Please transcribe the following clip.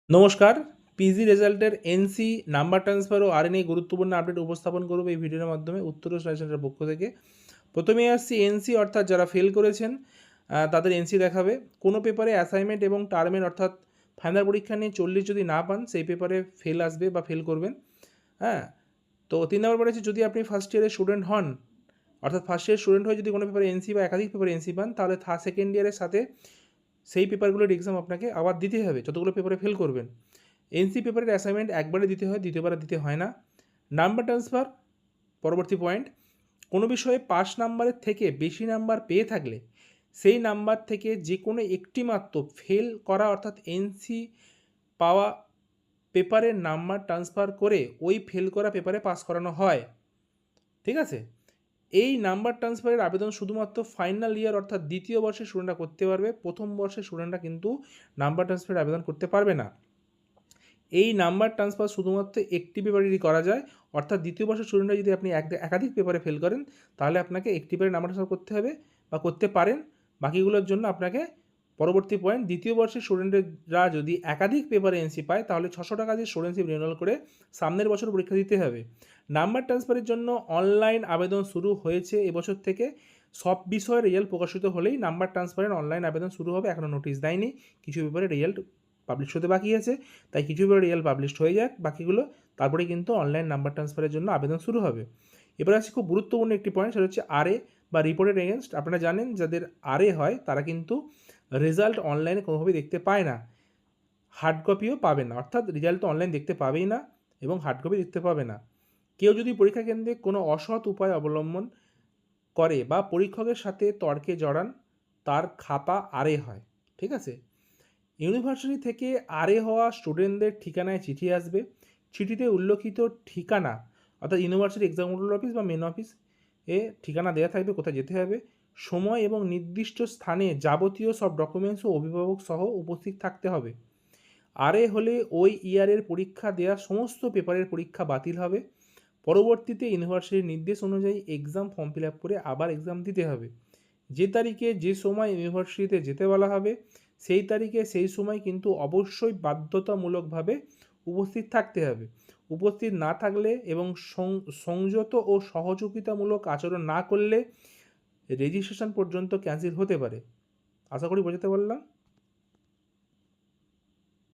নমস্কার। পিজি রেজাল্টের NC, number transfer ও RNA গুরুত্বপূর্ণ আপডেট উপস্থাপন করব এই ভিডিওর মাধ্যমে উত্তর সাজেশনের পক্ষ থেকে। প্রথমেই আসছি এনসি, অর্থাৎ যারা ফেল করেছেন তাদের এনসি দেখাবে। কোনো পেপারে অ্যাসাইনমেন্ট এবং টার্মের অর্থাৎ ফাইনাল পরীক্ষা নিয়ে 40 যদি না পান, সেই পেপারে ফেল আসবে বা ফেল করবেন। হ্যাঁ, তো 3 নম্বর পড়েছে, যদি আপনি ফার্স্ট ইয়ারের স্টুডেন্ট হন, অর্থাৎ ফার্স্ট ইয়ার স্টুডেন্ট হয়ে যদি কোনো পেপারে এনসি বা একাধিক পেপারে এনসি পান, তাহলে সেকেন্ড ইয়ারের সাথে সেই পেপারগুলোর এক্সাম আপনাকে আবার দিতে হবে যতগুলো পেপারে ফেল করবেন। এনসি পেপারের অ্যাসাইনমেন্ট একবারে দিতে হয়, দ্বিতীয়বারে দিতে হয় না। নাম্বার ট্রান্সফার, পরবর্তী পয়েন্ট, কোনো বিষয়ে পাস নাম্বারের থেকে বেশি নাম্বার পেয়ে থাকলে সেই নাম্বার থেকে যে কোনো একটি মাত্র ফেল করা অর্থাৎ এনসি পাওয়া পেপারের নাম্বার ট্রান্সফার করে ওই ফেল করা পেপারে পাস করানো হয়। ঠিক আছে, এই নাম্বার ট্রান্সফারের আবেদন শুধুমাত্র ফাইনাল ইয়ার অর্থাৎ দ্বিতীয় বর্ষের স্টুডেন্টরা করতে পারবে, প্রথম বর্ষের স্টুডেন্টরা কিন্তু নাম্বার ট্রান্সফারের আবেদন করতে পারবে না। এই নাম্বার ট্রান্সফার শুধুমাত্র একটি পেপারেরই করা যায়, অর্থাৎ দ্বিতীয় বর্ষের স্টুডেন্টরা যদি আপনি একাধিক পেপারে ফেল করেন, তাহলে আপনাকে একটি পেপারে নাম্বার ট্রান্সফার করতে হবে বা করতে পারেন। বাকিগুলোর জন্য আপনাকে, পরবর্তী পয়েন্ট, দ্বিতীয় বর্ষের স্টুডেন্টরা যদি একাধিক পেপারে এনসি পায়, তাহলে 600 টাকা দিয়ে স্টুডেন্টশিপ রিনিউয়াল করে সামনের বছর পরীক্ষা দিতে হবে। নাম্বার ট্রান্সফারের জন্য অনলাইন আবেদন শুরু হয়েছে এবছর থেকে। সব বিষয়ের রেজাল্ট প্রকাশিত হলেই নাম্বার ট্রান্সফারের অনলাইন আবেদন শুরু হবে। এখনও নোটিশ দেয়নি, কিছু পেপারে রেজাল্ট পাবলিশ হতে বাকি আছে, তাই কিছু পেপারে রেজাল্ট পাবলিশ হয়ে যাক বাকিগুলো, তারপরে কিন্তু অনলাইন নাম্বার ট্রান্সফারের জন্য আবেদন শুরু হবে। এবার আছে খুব গুরুত্বপূর্ণ একটি পয়েন্ট, সেটা হচ্ছে আরএ বা রিপোর্টেড এগেনস্ট। আপনারা জানেন যাদের আরএ হয় তারা কিন্তু রেজাল্ট অনলাইনে কোনোভাবেই দেখতে পায় না, হার্ড কপিও পাবে না, অর্থাৎ রেজাল্ট তো অনলাইন দেখতে পাবেই না এবং হার্ড কপি দেখতে পাবে না। কেউ যদি পরীক্ষা কেন্দ্রে কোনো অসৎ উপায় অবলম্বন করে বা পরীক্ষকের সাথে তর্কে জড়ান, তার খাতা আরএ হয়। ঠিক আছে, ইউনিভার্সিটি থেকে আরএ হওয়া স্টুডেন্টদের ঠিকানায় চিঠি আসবে। চিঠিতে উল্লেখিত ঠিকানা, অর্থাৎ ইউনিভার্সিটি এক্সাম কন্ট্রোল অফিস বা মেন অফিস এ ঠিকানা দেওয়া থাকবে, কোথায় যেতে হবে, সময় এবং নির্দিষ্ট স্থানে যাবতীয় সব ডকুমেন্টস ও অভিভাবক সহ উপস্থিত থাকতে হবে। আরএ হলে ওই ইয়ারের পরীক্ষা দেওয়া সমস্ত পেপারের পরীক্ষা বাতিল হবে। পরবর্তীতে ইউনিভার্সিটির নির্দেশ অনুযায়ী এক্সাম ফর্ম ফিল আপ করে আবার এক্সাম দিতে হবে। যে তারিখে যে সময় ইউনিভার্সিটিতে যেতে বলা হবে, সেই তারিখে সেই সময় কিন্তু অবশ্যই বাধ্যতামূলকভাবে উপস্থিত থাকতে হবে। উপস্থিত না থাকলে এবং সংযত ও সহযোগিতামূলক আচরণ না করলে রেজিস্ট্রেশন পর্যন্ত ক্যান্সেল হতে পারে। আশা করি বোঝাতে পারলাম।